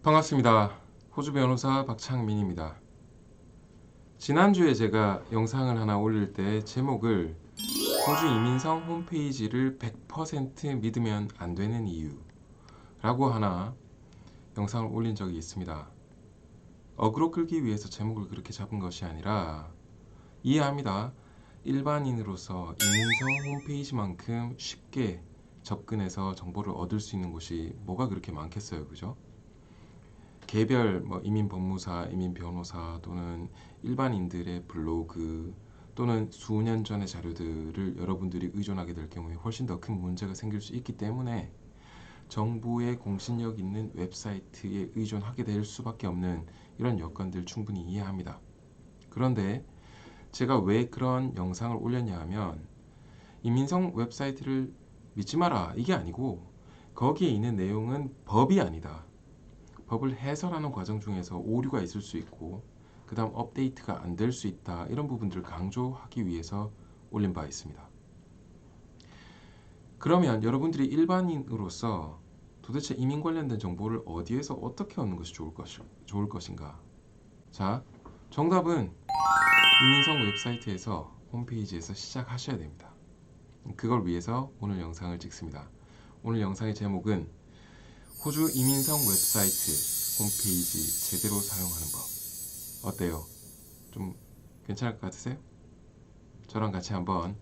반갑습니다. 호주 변호사 박창민입니다. 지난주에 제가 영상을 하나 올릴 때 제목을 호주 이민성 홈페이지를 100% 믿으면 안 되는 이유라고 하나 영상을 올린 적이 있습니다. 어그로 끌기 위해서 제목을 그렇게 잡은 것이 아니라 이해합니다. 일반인으로서 이민성 홈페이지만큼 쉽게 접근해서 정보를 얻을 수 있는 곳이 뭐가 그렇게 많겠어요, 그죠? 개별 이민 법무사, 이민 변호사 또는 일반인들의 블로그 또는 수년 전의 자료들을 여러분들이 의존하게 될 경우에 훨씬 더 큰 문제가 생길 수 있기 때문에 정부의 공신력 있는 웹사이트에 의존하게 될 수밖에 없는 이런 여건들 충분히 이해합니다. 그런데 제가 왜 그런 영상을 올렸냐 하면 이민성 웹사이트를 믿지 마라 이게 아니고 거기에 있는 내용은 법이 아니다. 법을 해설하는 과정 중에서 오류가 있을 수 있고 그 다음 업데이트가 안 될 수 있다 이런 부분들을 강조하기 위해서 올린 바 있습니다. 그러면 여러분들이 일반인으로서 도대체 이민 관련된 정보를 어디에서 어떻게 얻는 것이 좋을 것인가? 자, 정답은 이민성 웹사이트에서 홈페이지에서 시작하셔야 됩니다. 그걸 위해서 오늘 영상을 찍습니다. 오늘 영상의 제목은 호주 이민성 웹사이트 홈페이지 제대로 사용하는 법. 어때요? 좀 괜찮을 것 같으세요? 저랑 같이 한번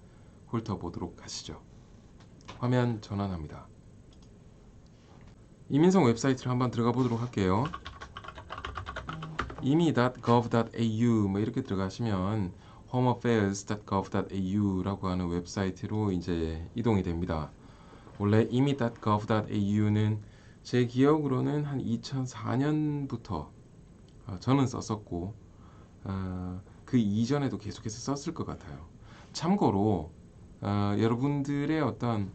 훑어보도록 하시죠. 화면 전환합니다. 이민성 웹사이트를 한번 들어가 보도록 할게요. imi.gov.au 이렇게 들어가시면 homeaffairs.gov.au라고 하는 웹사이트로 이제 이동이 됩니다. 원래 imi.gov.au는 제 기억으로는 한 2004년부터 저는 썼었고 그 이전에도 계속해서 썼을 것 같아요. 참고로 여러분들의 어떤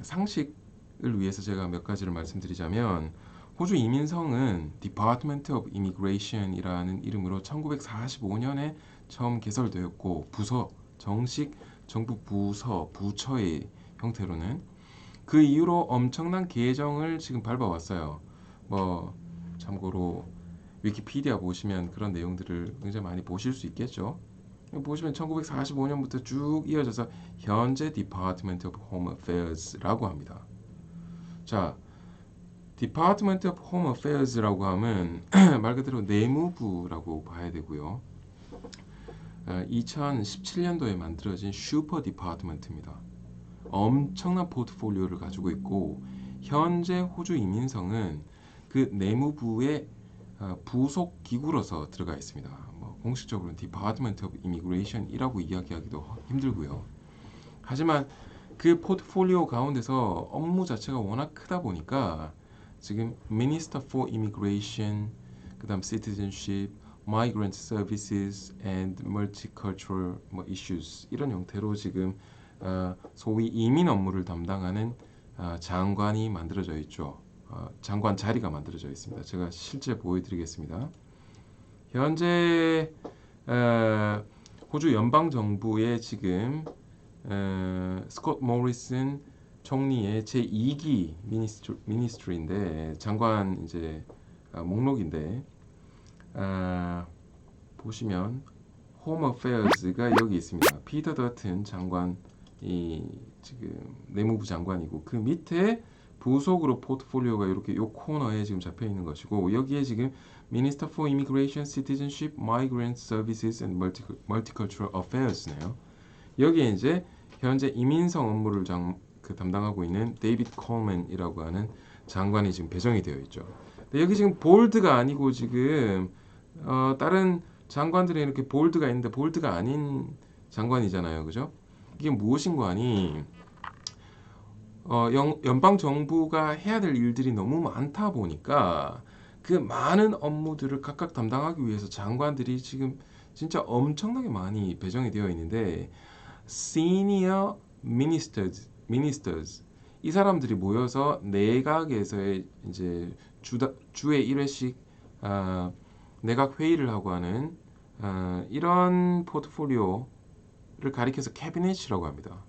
상식을 위해서 제가 몇 가지를 말씀드리자면 호주 이민성은 Department of Immigration이라는 이름으로 1945년에 처음 개설되었고 정식 정부 부처의 형태로는 그 이후로 엄청난 개정을 지금 밟아왔어요. 참고로 위키피디아 보시면 그런 내용들을 굉장히 많이 보실 수 있겠죠. 보시면 1945년부터 쭉 이어져서 현재 Department of Home Affairs라고 합니다. 자, Department of Home Affairs라고 하면 말 그대로 내무부라고 봐야 되고요. 2017년도에 만들어진 슈퍼 디파트먼트입니다. 엄청난 포트폴리오를 가지고 있고 현재 호주 이민성은 그 내무부의 부속 기구로서 들어가 있습니다. 공식적으로는 Department of Immigration이라고 이야기하기도 힘들고요. 하지만 그 포트폴리오 가운데서 업무 자체가 워낙 크다 보니까 지금 Minister for Immigration, 그 다음 Citizenship, Migrant Services and Multicultural Issues 이런 형태로 지금 소위 이민 업무를 담당하는 장관이 만들어져 있죠. 장관 자리가 만들어져 있습니다. 제가 실제 보여드리겠습니다. 현재 호주 연방 정부의 지금 스콧 모리슨 총리의 제 2기 미니스트리인데 장관 이제 목록인데 보시면 홈 어페어즈가 여기 있습니다. 피터 더튼 장관이 지금 내무부 장관이고 그 밑에 부속으로 포트폴리오가 이렇게 요 코너에 지금 잡혀 있는 것이고 여기에 지금 Minister for Immigration, Citizenship, Migrant Services and Multicultural Affairs네요. 여기에 이제 현재 이민성 업무를 담당하고 있는 데이비드 콜맨이라고 하는 장관이 지금 배정이 되어 있죠. 근데 여기 지금 볼드가 아니고 지금 다른 장관들이 이렇게 볼드가 있는데 볼드가 아닌 장관이잖아요, 그죠? 이게 무엇인고 하니 연방 정부가 해야 될 일들이 너무 많다 보니까 그 많은 업무들을 각각 담당하기 위해서 장관들이 지금 진짜 엄청나게 많이 배정이 되어 있는데 Senior Ministers 이 사람들이 모여서 내각에서의 이제 주에 1회씩 내각 회의를 하고 하는 이런 포트폴리오를 가리켜서 캐비넷이라고 합니다.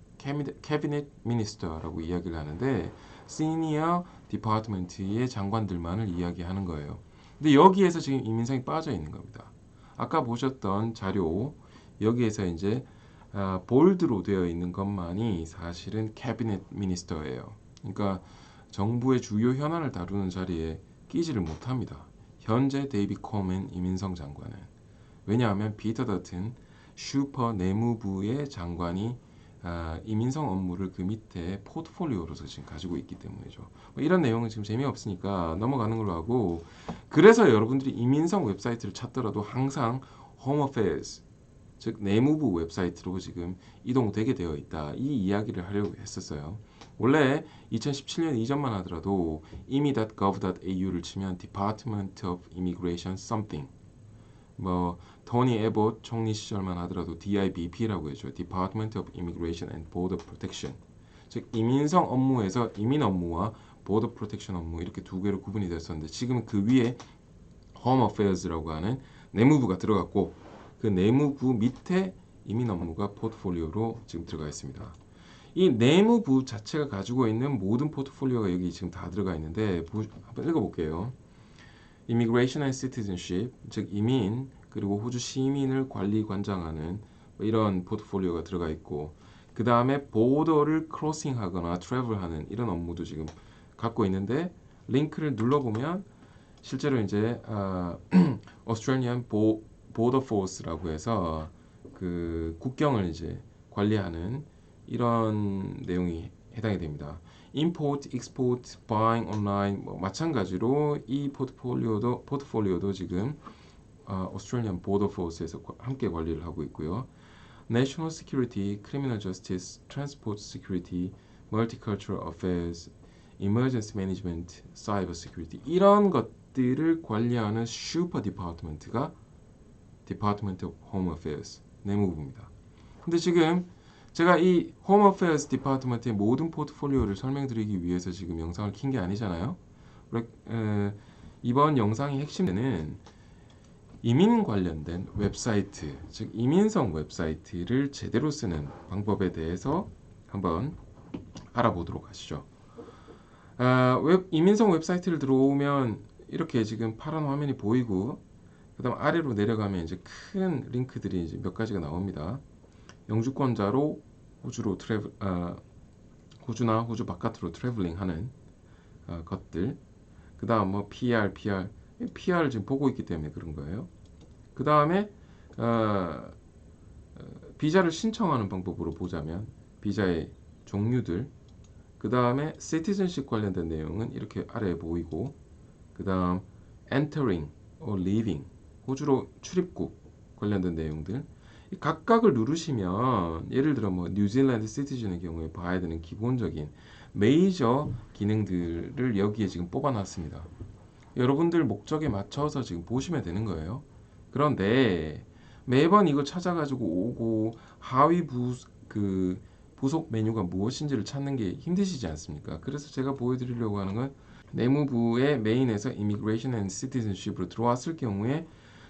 캐비넷 미니스터라고 이야기를 하는데 시니어 디파트먼트의 장관들만을 이야기하는 거예요. 근데 여기에서 지금 이민성이 빠져 있는 겁니다. 아까 보셨던 자료 여기에서 이제 볼드로 되어 있는 것만이 사실은 캐비넷 미니스터예요. 그러니까 정부의 주요 현안을 다루는 자리에 끼지를 못합니다. 현재 데이비 코먼 이민성 장관은. 왜냐하면 피터 더튼 슈퍼 내무부의 장관이 이민성 업무를 그 밑에 포트폴리오로서 지금 가지고 있기 때문이죠. 뭐 이런 내용은 지금 재미없으니까 넘어가는 걸로 하고, 그래서 여러분들이 이민성 웹사이트를 찾더라도 항상 Home Affairs, 즉 내무부 웹사이트로 지금 이동되게 되어 있다. 이 이야기를 하려고 했었어요. 원래 2017년 이전만 하더라도 imi.gov.au를 치면 Department of Immigration Something, 뭐 토니 에봇 총리 시절만 하더라도 DIBP라고 했죠. Department of Immigration and Border Protection. 즉 이민성 업무에서 이민 업무와 Border Protection 업무 이렇게 두 개로 구분이 됐었는데, 지금은 그 위에 Home Affairs라고 하는 내무부가 들어갔고, 그 내무부 밑에 이민 업무가 포트폴리오로 지금 들어가 있습니다. 이 내무부 자체가 가지고 있는 모든 포트폴리오가 여기 지금 다 들어가 있는데, 한번 읽어볼게요. Immigration and Citizenship, 즉 이민 그리고 호주 시민을 관리 관장하는 이런 포트폴리오가 들어가 있고, 그 다음에 보더를 크로싱하거나 트래블하는 이런 업무도 지금 갖고 있는데, 링크를 눌러보면 실제로 이제 Australian Border Force라고 해서 그 국경을 이제 관리하는 이런 내용이 해당이 됩니다. Import, Export, Buying Online 뭐 마찬가지로 이 포트폴리오도 지금 Australian Border Force에서 함께 관리를 하고 있고요. National Security, Criminal Justice, Transport Security, Multicultural Affairs, Emergency Management, Cyber Security 이런 것들을 관리하는 슈퍼 디파트먼트가 Department of Home Affairs 내무부입니다. 근데 지금 제가 이 Home Affairs 디파트먼트의 모든 포트폴리오를 설명드리기 위해서 지금 영상을 킨 게 아니잖아요. 이번 영상의 핵심은 이민 관련된 웹사이트, 즉 이민성 웹사이트를 제대로 쓰는 방법에 대해서 한번 알아보도록 하시죠. 이민성 웹사이트를 들어오면 이렇게 지금 파란 화면이 보이고, 그 다음 아래로 내려가면 이제 큰 링크들이 이제 몇 가지가 나옵니다. 영주권자로 호주로 호주나 호주 바깥으로 트래블링 하는 것들. 그 다음 뭐 PR 지금 보고 있기 때문에 그런 거예요. 그 다음에 비자를 신청하는 방법으로 보자면 비자의 종류들, 그 다음에 citizenship 관련된 내용은 이렇게 아래에 보이고, 그 다음 entering or leaving, 호주로 출입국 관련된 내용들, 각각을 누르시면 예를 들어 뭐 뉴질랜드 시티즌의 경우에 봐야 되는 기본적인 메이저 기능들을 여기에 지금 뽑아놨습니다. 여러분들 목적에 맞춰서 지금 보시면 되는 거예요. 그런데 매번 이거 찾아가지고 오고 하위 부속 메뉴가 무엇인지를 찾는 게 힘드시지 않습니까? 그래서 제가 보여드리려고 하는 건 내무부의 메인에서 Immigration and Citizenship으로 들어왔을 경우에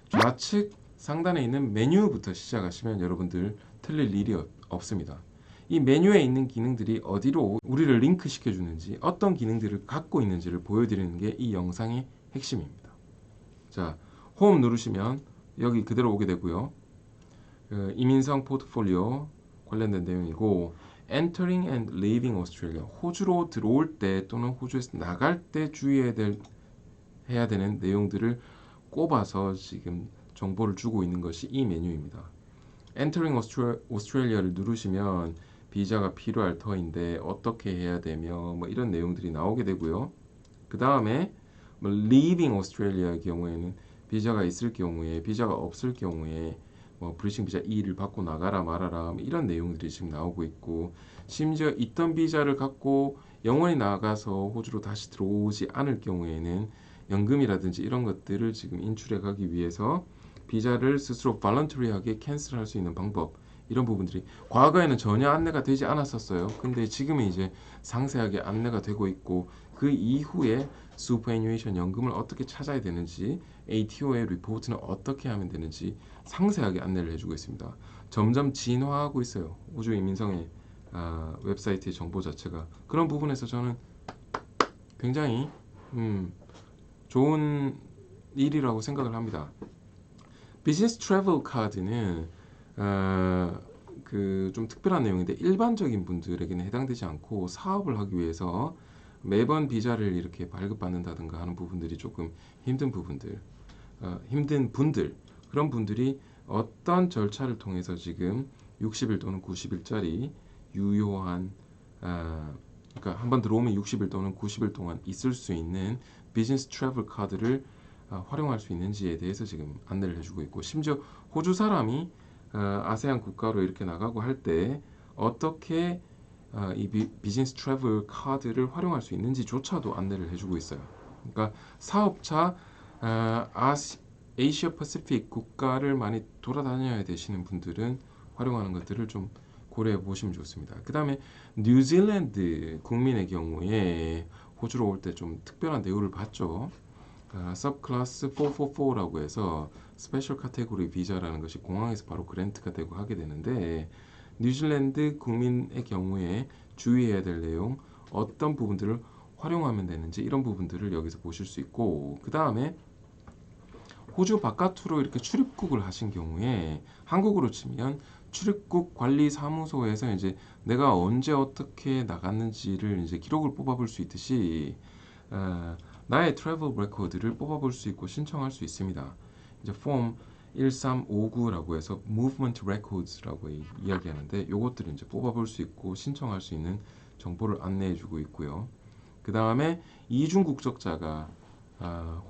좌측 상단에 있는 메뉴부터 시작하시면 여러분들 틀릴 일이 없습니다. 이 메뉴에 있는 기능들이 어디로 우리를 링크 시켜주는지, 어떤 기능들을 갖고 있는지를 보여드리는 게 이 영상의 핵심입니다. 자, 홈 누르시면 여기 그대로 오게 되고요. 이민성 포트폴리오 관련된 내용이고, Entering and Leaving Australia, 호주로 들어올 때 또는 호주에서 나갈 때 해야 되는 내용들을 꼽아서 지금 정보를 주고 있는 것이 이 메뉴입니다. Entering Australia를 누르시면 비자가 필요할 터인데 어떻게 해야 되며 뭐 이런 내용들이 나오게 되고요. 그 다음에 뭐 Leaving Australia의 경우에는 비자가 있을 경우에, 비자가 없을 경우에 뭐 브리싱 비자 2를 받고 나가라 말아라 뭐 이런 내용들이 지금 나오고 있고, 심지어 있던 비자를 갖고 영원히 나가서 호주로 다시 들어오지 않을 경우에는 연금이라든지 이런 것들을 지금 인출해 가기 위해서 비자를 스스로 발런터리하게 캔슬할 수 있는 방법, 이런 부분들이 과거에는 전혀 안내가 되지 않았었어요. 근데 지금은 이제 상세하게 안내가 되고 있고, 그 이후에 슈퍼애니메이션 연금을 어떻게 찾아야 되는지, ATO의 리포트는 어떻게 하면 되는지 상세하게 안내를 해주고 있습니다. 점점 진화하고 있어요. 호주 이민성의 웹사이트의 정보 자체가. 그런 부분에서 저는 굉장히 좋은 일이라고 생각을 합니다. 비즈니스 트래블 카드는 그 좀 특별한 내용인데 일반적인 분들에게는 해당되지 않고 사업을 하기 위해서 매번 비자를 이렇게 발급받는다든가 하는 부분들이 조금 힘든 부분들, 힘든 분들, 그런 분들이 어떤 절차를 통해서 지금 60일 또는 90일짜리 유효한 그러니까 한번 들어오면 60일 또는 90일 동안 있을 수 있는 비즈니스 트래블 카드를 활용할 수 있는지에 대해서 지금 안내를 해주고 있고, 심지어 호주 사람이 아세안 국가로 이렇게 나가고 할 때 어떻게 이 비즈니스 트래블 카드를 활용할 수 있는지조차도 안내를 해주고 있어요. 그러니까 사업차 아시아 퍼시픽 국가를 많이 돌아다녀야 되시는 분들은 활용하는 것들을 좀 고려해 보시면 좋습니다. 그 다음에 뉴질랜드 국민의 경우에 호주로 올 때 좀 특별한 대우를 받죠. 서클래스 444라고 해서 스페셜 카테고리 비자라는 것이 공항에서 바로 그랜트가 되고 하게 되는데, 뉴질랜드 국민의 경우에 주의해야 될 내용, 어떤 부분들을 활용하면 되는지 이런 부분들을 여기서 보실 수 있고, 그 다음에 호주 바깥으로 이렇게 출입국을 하신 경우에 한국으로 치면 출입국 관리 사무소에서 이제 내가 언제 어떻게 나갔는지를 이제 기록을 뽑아볼 수 있듯이 나의 트래블 레코드를 뽑아볼 수 있고 신청할 수 있습니다. 이제 폼 1359라고 해서 Movement Records라고 이야기하는데, 요것들을 이제 뽑아볼 수 있고 신청할 수 있는 정보를 안내해주고 있고요. 그 다음에 이중 국적자가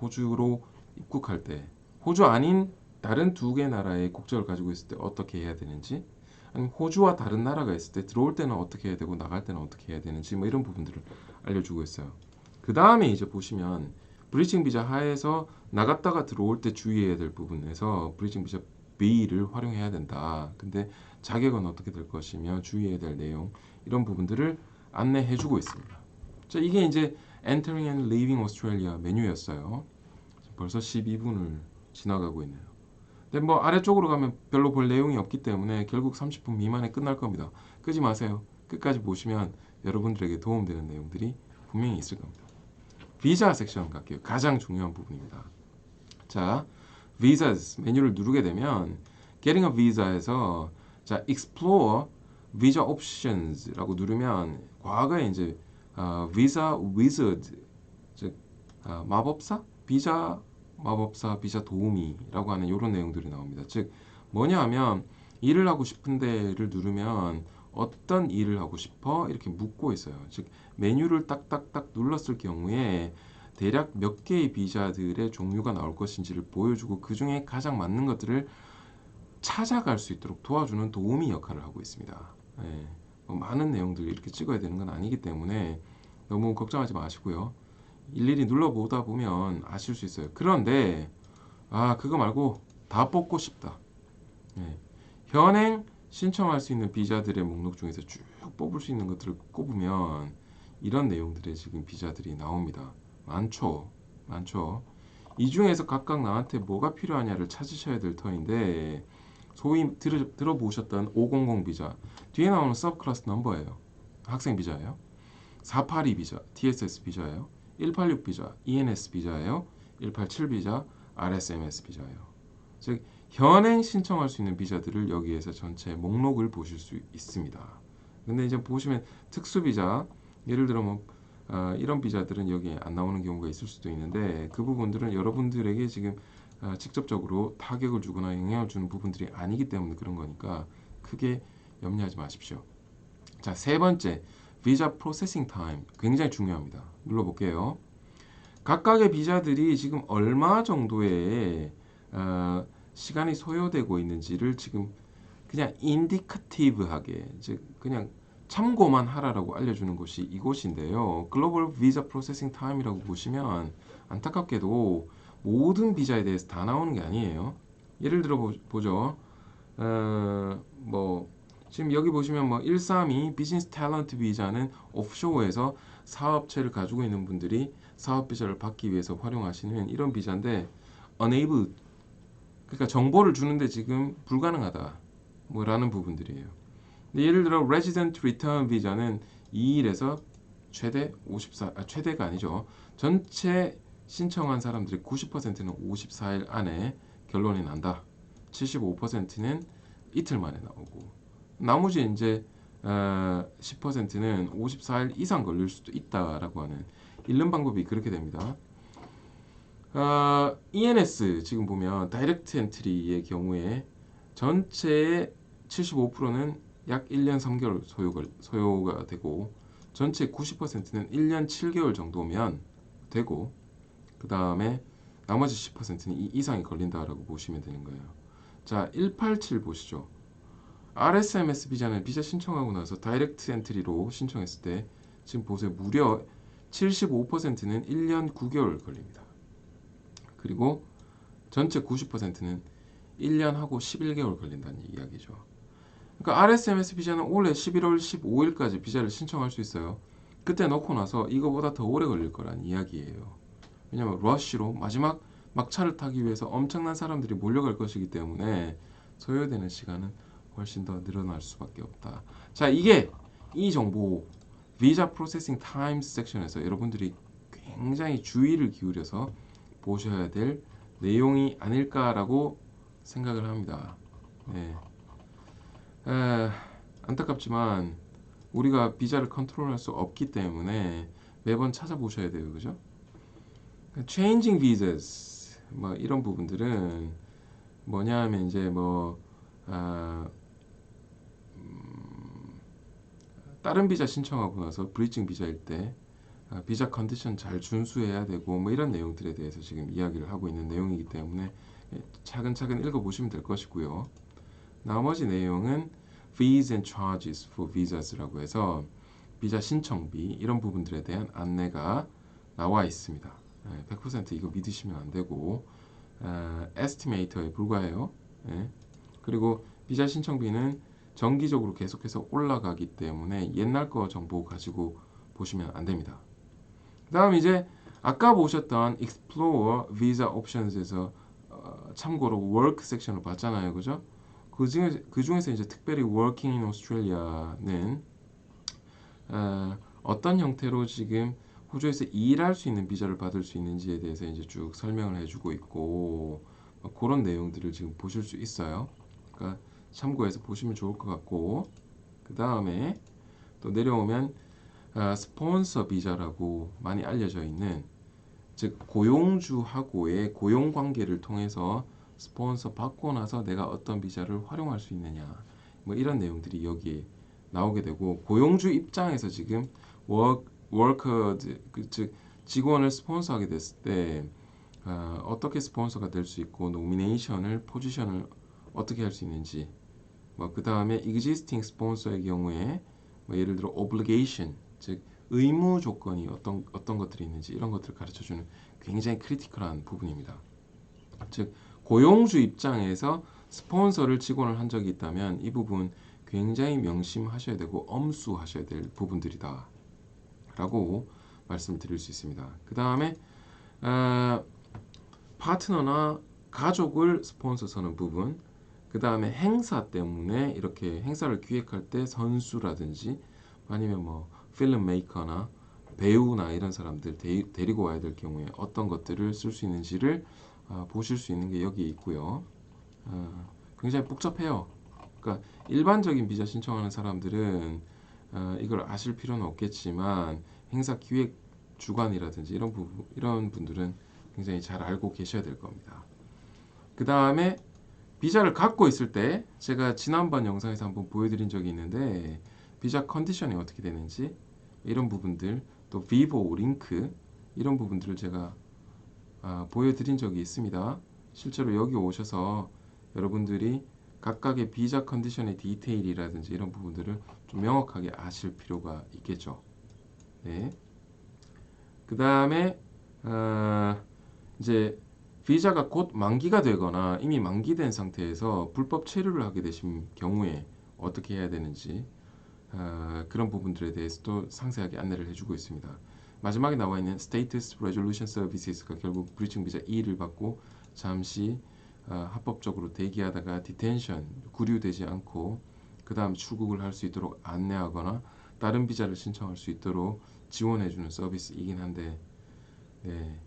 호주로 입국할 때 호주 아닌 다른 두 개 나라의 국적을 가지고 있을 때 어떻게 해야 되는지, 아니면 호주와 다른 나라가 있을 때 들어올 때는 어떻게 해야 되고 나갈 때는 어떻게 해야 되는지 뭐 이런 부분들을 알려주고 있어요. 그 다음에 이제 보시면 브리징 비자 하에서 나갔다가 들어올 때 주의해야 될 부분에서 브리징 비자 B를 활용해야 된다. 근데 자격은 어떻게 될 것이며 주의해야 될 내용, 이런 부분들을 안내해주고 있습니다. 자, 이게 이제 Entering and Leaving Australia 메뉴였어요. 벌써 12분을 지나가고 있네요. 근데 뭐 아래쪽으로 가면 별로 볼 내용이 없기 때문에 결국 30분 미만에 끝날 겁니다. 끄지 마세요. 끝까지 보시면 여러분들에게 도움되는 내용들이 분명히 있을 겁니다. 비자 섹션 갈게요. 가장 중요한 부분입니다. 자, Visas 메뉴를 누르게 되면 Getting a Visa에서 자, Explore Visa Options라고 누르면 과거에 이제 Visa Wizard, 즉 마법사? 비자 마법사, 비자 도우미라고 하는 이런 내용들이 나옵니다. 즉 뭐냐 하면 일을 하고 싶은데를 누르면 어떤 일을 하고 싶어? 이렇게 묻고 있어요. 즉 메뉴를 딱딱딱 눌렀을 경우에 대략 몇 개의 비자들의 종류가 나올 것인지를 보여주고 그 중에 가장 맞는 것들을 찾아갈 수 있도록 도와주는 도우미 역할을 하고 있습니다. 예, 뭐 많은 내용들을 이렇게 찍어야 되는 건 아니기 때문에 너무 걱정하지 마시고요. 일일이 눌러보다 보면 아실 수 있어요. 그런데 그거 말고 다 뽑고 싶다. 예, 현행 신청할 수 있는 비자들의 목록 중에서 쭉 뽑을 수 있는 것들을 꼽으면 이런 내용들의 지금 비자들이 나옵니다. 많죠. 많죠. 이 중에서 각각 나한테 뭐가 필요하냐를 찾으셔야 될 터인데, 소위 들어보셨던 500 비자 뒤에 나오는 서브클래스 넘버예요. 학생 비자예요. 482 비자 TSS 비자예요. 186 비자 ENS 비자예요. 187 비자 RSMS 비자예요. 즉 현행 신청할 수 있는 비자들을 여기에서 전체 목록을 보실 수 있습니다. 근데 이제 보시면 특수 비자, 예를 들어 뭐 이런 비자들은 여기에 안 나오는 경우가 있을 수도 있는데, 그 부분들은 여러분들에게 지금 직접적으로 타격을 주거나 영향을 주는 부분들이 아니기 때문에 그런 거니까 크게 염려하지 마십시오. 자, 세 번째, 비자 프로세싱 타임 굉장히 중요합니다. 눌러볼게요. 각각의 비자들이 지금 얼마 정도의 시간이 소요되고 있는지를 지금 그냥 인디커티브하게, 즉 그냥 참고만 하라라고 알려주는 곳이 이곳인데요. 글로벌 비자 프로세싱 타임이라고 보시면 안타깝게도 모든 비자에 대해서 다 나오는 게 아니에요. 예를 들어 보죠. 뭐 지금 여기 보시면 뭐 132 비즈니스 탤런트 비자는 오프쇼어에서 사업체를 가지고 있는 분들이 사업 비자를 받기 위해서 활용하시는 이런 비자인데, unable, 그러니까 정보를 주는데 지금 불가능하다 뭐라는 부분들이에요. 근데 예를 들어 resident return 비자는 2일에서 최대가 아니죠. 전체 신청한 사람들이 90%는 54일 안에 결론이 난다. 75%는 이틀 만에 나오고, 나머지 이제 10%는 54일 이상 걸릴 수도 있다라고 하는 읽는 방법이 그렇게 됩니다. ENS 지금 보면 다이렉트 엔트리의 경우에 전체의 75%는 약 1년 3개월 소요가 되고, 전체 90%는 1년 7개월 정도면 되고, 그 다음에 나머지 10%는 이 이상이 걸린다라고 보시면 되는 거예요. 자, 187 보시죠. RSMS 비자는 비자 신청하고 나서 다이렉트 엔트리로 신청했을 때 지금 보세요. 무려 75%는 1년 9개월 걸립니다. 그리고 전체 90%는 1년하고 11개월 걸린다는 이야기죠. 그러니까 RSMS 비자는 올해 11월 15일까지 비자를 신청할 수 있어요. 그때 넣고 나서 이거보다 더 오래 걸릴 거란 이야기예요. 왜냐면 러쉬로 마지막 막차를 타기 위해서 엄청난 사람들이 몰려갈 것이기 때문에 소요되는 시간은 훨씬 더 늘어날 수밖에 없다. 자, 이 정보 비자 프로세싱 타임스 섹션에서 여러분들이 굉장히 주의를 기울여서 보셔야 될 내용이 아닐까라고 생각을 합니다. 네. 안타깝지만 우리가 비자를 컨트롤할 수 없기 때문에 매번 찾아보셔야 돼요. 그죠? Changing visas 뭐 이런 부분들은 뭐냐 하면 이제 다른 비자 신청하고 나서 브리징 비자일 때 비자 컨디션 잘 준수해야 되고 뭐 이런 내용들에 대해서 지금 이야기를 하고 있는 내용이기 때문에 차근차근 읽어보시면 될 것이고요. 나머지 내용은 Fees and Charges for Visas라고 해서 비자 신청비 이런 부분들에 대한 안내가 나와 있습니다. 100% 이거 믿으시면 안 되고 에스티메이터에 불과해요. 그리고 비자 신청비는 정기적으로 계속해서 올라가기 때문에 옛날 거 정보 가지고 보시면 안 됩니다. 그 다음 이제 아까 보셨던 Explore Visa Options에서 참고로 Work 섹션을 봤잖아요. 그죠? 그 중에서 이제 특별히 Working in Australia는 어떤 형태로 지금 호주에서 일할 수 있는 비자를 받을 수 있는지에 대해서 이제 쭉 설명을 해주고 있고 그런 내용들을 지금 보실 수 있어요. 그러니까 참고해서 보시면 좋을 것 같고, 그 다음에 또 내려오면 스폰서 비자라고 많이 알려져 있는, 즉 고용주하고의 고용 관계를 통해서 스폰서 받고 나서 내가 어떤 비자를 활용할 수 있느냐 뭐 이런 내용들이 여기에 나오게 되고, 고용주 입장에서 지금 워커 즉 직원을 스폰서하게 됐을 때 어떻게 스폰서가 될 수 있고 노미네이션을 포지션을 어떻게 할 수 있는지, 그 다음에 existing 스폰서의 경우에 예를 들어 obligation 즉 의무 조건이 어떤 것들이 있는지 이런 것들을 가르쳐주는 굉장히 크리티컬한 부분입니다. 즉 고용주 입장에서 스폰서를 지원을 한 적이 있다면 이 부분 굉장히 명심하셔야 되고 엄수하셔야 될 부분들이다 라고 말씀을 드릴 수 있습니다. 그 다음에 파트너나 가족을 스폰서 서는 부분, 그 다음에 행사 때문에 이렇게 행사를 기획할 때 선수라든지 아니면 필름 메이커나 배우나 이런 사람들 데리고 와야 될 경우에 어떤 것들을 쓸 수 있는지를 보실 수 있는 게 여기에 있고요. 굉장히 복잡해요. 그러니까 일반적인 비자 신청하는 사람들은 이걸 아실 필요는 없겠지만 행사 기획 주관이라든지 이런 분들은 굉장히 잘 알고 계셔야 될 겁니다. 그 다음에 비자를 갖고 있을 때 제가 지난번 영상에서 한번 보여드린 적이 있는데 비자 컨디션이 어떻게 되는지 이런 부분들, 또 비보 링크 이런 부분들을 제가 보여드린 적이 있습니다. 실제로 여기 오셔서 여러분들이 각각의 비자 컨디션의 디테일이라든지 이런 부분들을 좀 명확하게 아실 필요가 있겠죠. 네. 그 다음에 이제 비자가 곧 만기가 되거나 이미 만기된 상태에서 불법 체류를 하게 되신 경우에 어떻게 해야 되는지 그런 부분들에 대해서도 상세하게 안내를 해주고 있습니다. 마지막에 나와 있는 Status Resolution Services가 결국 브리징 비자 2를 받고 잠시 합법적으로 대기하다가 디텐션, 구류되지 않고 그 다음 출국을 할 수 있도록 안내하거나 다른 비자를 신청할 수 있도록 지원해주는 서비스이긴 한데, 네,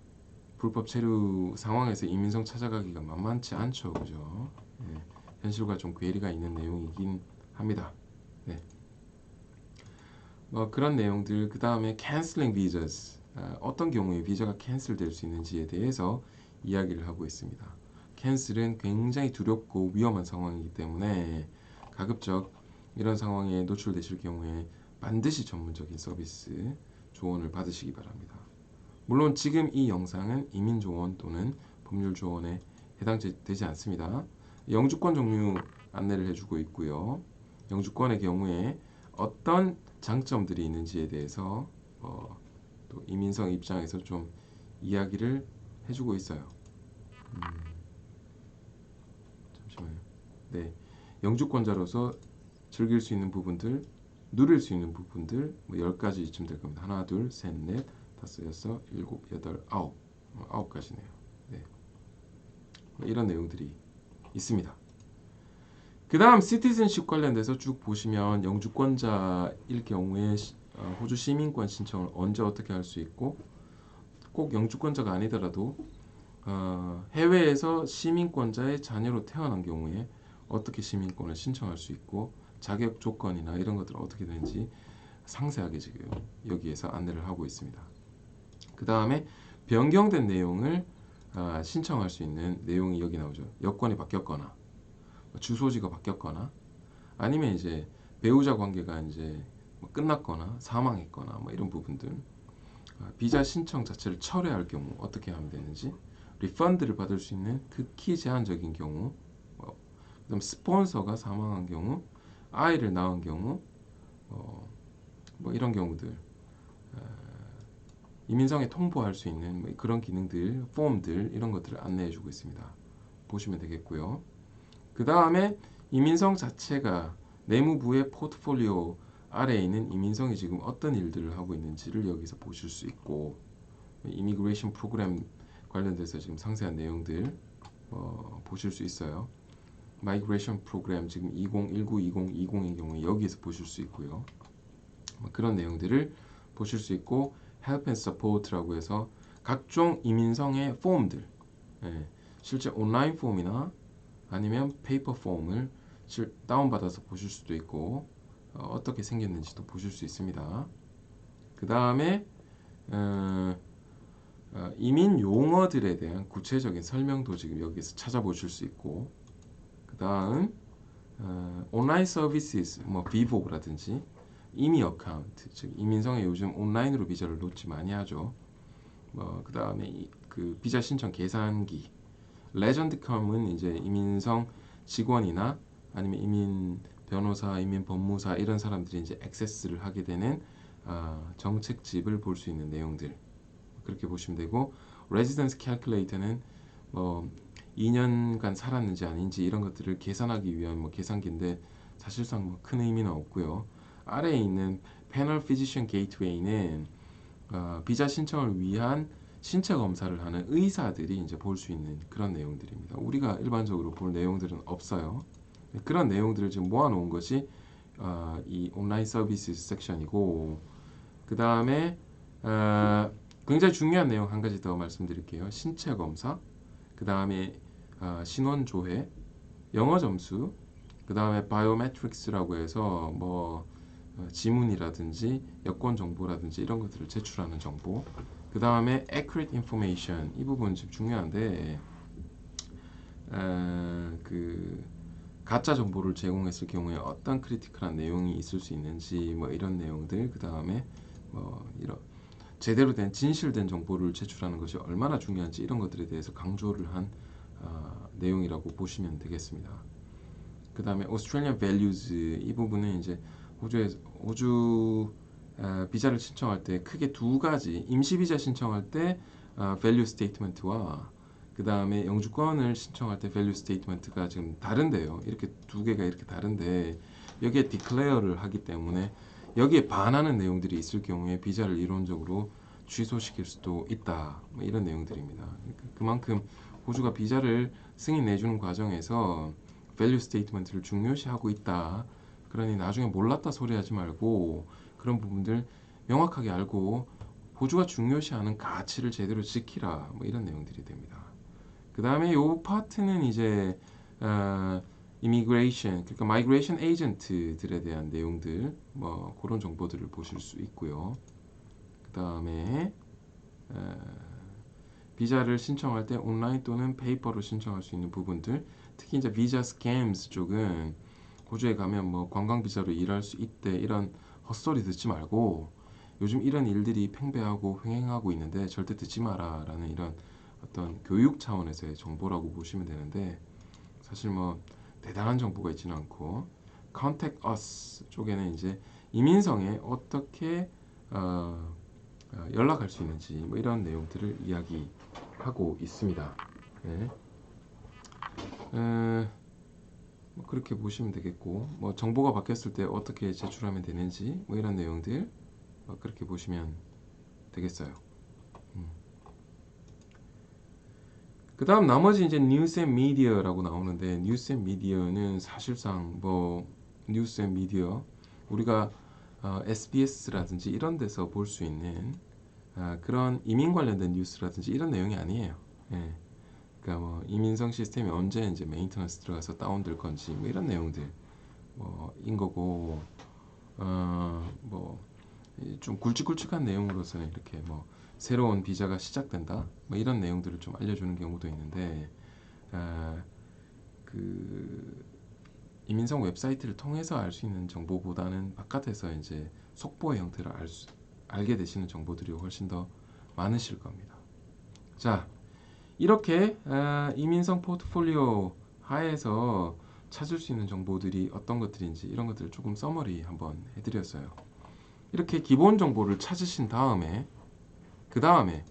불법 체류 상황에서 이민성 찾아가기가 만만치 않죠, 그죠? 네, 현실과 좀 괴리가 있는 내용이긴 합니다. 네, 뭐 그런 내용들. 그 다음에 canceling visas, 어떤 경우에 비자가 캔슬될 수 있는지에 대해서 이야기를 하고 있습니다. 캔슬은 굉장히 두렵고 위험한 상황이기 때문에 가급적 이런 상황에 노출되실 경우에 반드시 전문적인 서비스 조언을 받으시기 바랍니다. 물론 지금 이 영상은 이민조언 또는 법률조언에 해당되지 않습니다. 영주권 종류 안내를 해주고 있고요. 영주권의 경우에 어떤 장점들이 있는지에 대해서 또 이민성 입장에서 좀 이야기를 해주고 있어요. 잠시만요. 네, 영주권자로서 즐길 수 있는 부분들, 누릴 수 있는 부분들 뭐 10가지쯤 될 겁니다. 하나, 둘, 셋, 넷, 다섯, 여섯, 일곱, 여덟, 아홉. 9가지네요. 네, 뭐 이런 내용들이 있습니다. 그 다음 시티즌십 관련돼서 쭉 보시면 영주권자일 경우에 호주 시민권 신청을 언제 어떻게 할 수 있고, 꼭 영주권자가 아니더라도 해외에서 시민권자의 자녀로 태어난 경우에 어떻게 시민권을 신청할 수 있고, 자격 조건이나 이런 것들은 어떻게 되는지 상세하게 지금 여기에서 안내를 하고 있습니다. 그 다음에 변경된 내용을 신청할 수 있는 내용이 여기 나오죠. 여권이 바뀌었거나 주소지가 바뀌었거나 아니면 이제 배우자 관계가 이제 뭐 끝났거나 사망했거나 뭐 이런 부분들, 비자 신청 자체를 철회할 경우 어떻게 하면 되는지, 리펀드를 받을 수 있는 극히 제한적인 경우, 그다음 스폰서가 사망한 경우, 아이를 낳은 경우, 뭐 이런 경우들, 이민성에 통보할 수 있는 뭐 그런 기능들, 폼들 이런 것들을 안내해주고 있습니다. 보시면 되겠고요. 그 다음에 이민성 자체가 내무부의 포트폴리오 아래에 있는 이민성이 지금 어떤 일들을 하고 있는지를 여기서 보실 수 있고, 이미그레이션 프로그램 관련돼서 지금 상세한 내용들 보실 수 있어요. 마이그레이션 프로그램 지금 2019, 2020인 경우에 여기에서 보실 수 있고요. 그런 내용들을 보실 수 있고, Help and Support라고 해서 각종 이민성의 폼들, 실제 온라인 폼이나 아니면 페이퍼 폼을 다운받아서 보실 수도 있고, 어떻게 생겼는지도 보실 수 있습니다. 그 다음에 이민 용어들에 대한 구체적인 설명도 지금 여기서 찾아보실 수 있고, 그 다음 온라인 서비스, 뭐 비보라든지 이미 어카운트, 즉 이민성에 요즘 온라인으로 비자를 놓지 많이 하죠. 그 다음에 그 비자 신청 계산기, 레전드컴은 이제 이민성 직원이나 아니면 이민 변호사, 이민 법무사 이런 사람들이 이제 액세스를 하게 되는 정책집을 볼 수 있는 내용들, 그렇게 보시면 되고, 레지던스 캘큘레이터는 뭐 2년간 살았는지 아닌지 이런 것들을 계산하기 위한 뭐 계산기인데 사실상 뭐 큰 의미는 없고요. 아래에 있는 패널 피지션 게이트웨이는 비자 신청을 위한 신체 검사를 하는 의사들이 이제 볼 수 있는 그런 내용들입니다. 우리가 일반적으로 볼 내용들은 없어요. 그런 내용들을 지금 모아놓은 것이 이 온라인 서비스 섹션이고, 그 다음에 굉장히 중요한 내용 한 가지 더 말씀드릴게요. 신체 검사, 그 다음에 신원 조회, 영어 점수, 그 다음에 바이오메트릭스라고 해서 뭐 지문이라든지 여권 정보라든지 이런 것들을 제출하는 정보, 그 다음에 accurate information, 이 부분 좀 중요한데 그 가짜 정보를 제공했을 경우에 어떤 크리티컬한 내용이 있을 수 있는지 뭐 이런 내용들, 그 다음에 뭐 이런 제대로 된 진실된 정보를 제출하는 것이 얼마나 중요한지 이런 것들에 대해서 강조를 한 내용이라고 보시면 되겠습니다. 그 다음에 Australian Values, 이 부분은 이제 호주 비자를 신청할 때 크게 두 가지, 임시 비자 신청할 때 Value Statement와 그 다음에 영주권을 신청할 때 Value Statement가 지금 다른데요. 이렇게 두 개가 이렇게 다른데 여기에 Declare를 하기 때문에 여기에 반하는 내용들이 있을 경우에 비자를 이론적으로 취소시킬 수도 있다. 뭐 이런 내용들입니다. 그만큼 호주가 비자를 승인 내주는 과정에서 밸류 스테이트먼트를 중요시하고 있다. 그러니 나중에 몰랐다 소리하지 말고 그런 부분들 명확하게 알고 호주가 중요시하는 가치를 제대로 지키라 뭐 이런 내용들이 됩니다. 그 다음에 요 파트는 이제 이미그레이션 그러니까 마이그레이션 에이전트들에 대한 내용들 뭐 그런 정보들을 보실 수 있고요. 그 다음에 비자를 신청할 때 온라인 또는 페이퍼로 신청할 수 있는 부분들, 특히 이제 비자 스캠스 쪽은 호주에 가면 뭐 관광 비자로 일할 수 있대 이런 헛소리 듣지 말고 요즘 이런 일들이 팽배하고 횡행하고 있는데 절대 듣지 마라라는 이런 어떤 교육 차원에서의 정보라고 보시면 되는데, 사실 뭐 대단한 정보가 있지는 않고 Contact Us 쪽에는 이제 이민성에 어떻게 연락할 수 있는지 뭐 이런 내용들을 이야기하고 있습니다. 네. 뭐 그렇게 보시면 되겠고, 뭐 정보가 바뀌었을 때 어떻게 제출하면 되는지 뭐 이런 내용들 그렇게 보시면 되겠어요. 그 다음 나머지 이제 뉴스 앤 미디어라고 나오는데, 뉴스 앤 미디어는 사실상 뭐 뉴스 앤 미디어 우리가 SBS라든지 이런 데서 볼 수 있는 그런 이민 관련된 뉴스라든지 이런 내용이 아니에요. 예. 그러니까 뭐 이민성 시스템이 언제 이제 메인터넌스 들어가서 다운될 건지 뭐 이런 내용들 뭐인 거고, 뭐 좀 굵직굵직한 내용으로서는 이렇게 뭐 새로운 비자가 시작된다 뭐 이런 내용들을 좀 알려주는 경우도 있는데, 그 이민성 웹사이트를 통해서 알 수 있는 정보보다는 바깥에서 이제 속보의 형태로 알게 되시는 정보들이 훨씬 더 많으실 겁니다. 자, 이렇게 이민성 포트폴리오 하에서 찾을 수 있는 정보들이 어떤 것들인지 이런 것들을 조금 서머리 한번 해드렸어요. 이렇게 기본 정보를 찾으신 다음에 그 다음에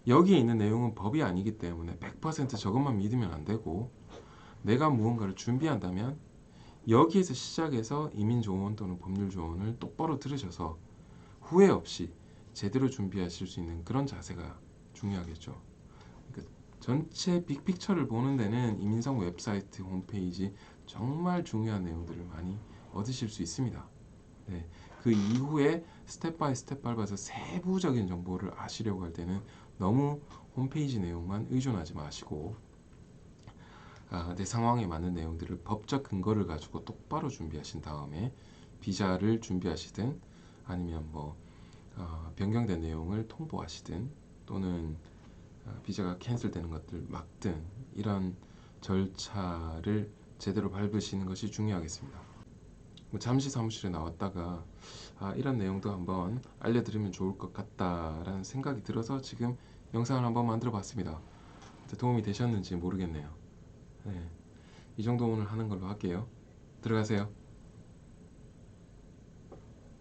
여기에 있는 내용은 법이 아니기 때문에 100% 저것만 믿으면 안 되고, 내가 무언가를 준비한다면 여기에서 시작해서 이민조언 또는 법률조언을 똑바로 들으셔서 후회 없이 제대로 준비하실 수 있는 그런 자세가 중요하겠죠. 그러니까 전체 빅픽처를 보는 데는 이민성 웹사이트 홈페이지 정말 중요한 내용들을 많이 얻으실 수 있습니다. 네, 그 이후에 스텝 바이 스텝 밟아서 세부적인 정보를 아시려고 할 때는 너무 홈페이지 내용만 의존하지 마시고 내 상황에 맞는 내용들을 법적 근거를 가지고 똑바로 준비하신 다음에 비자를 준비하시든 아니면 뭐 변경된 내용을 통보하시든 또는 비자가 캔슬되는 것들 막든 이런 절차를 제대로 밟으시는 것이 중요하겠습니다. 뭐 잠시 사무실에 나왔다가 이런 내용도 한번 알려드리면 좋을 것 같다라는 생각이 들어서 지금 영상을 한번 만들어 봤습니다. 도움이 되셨는지 모르겠네요. 네, 이 정도 오늘 하는 걸로 할게요. 들어가세요.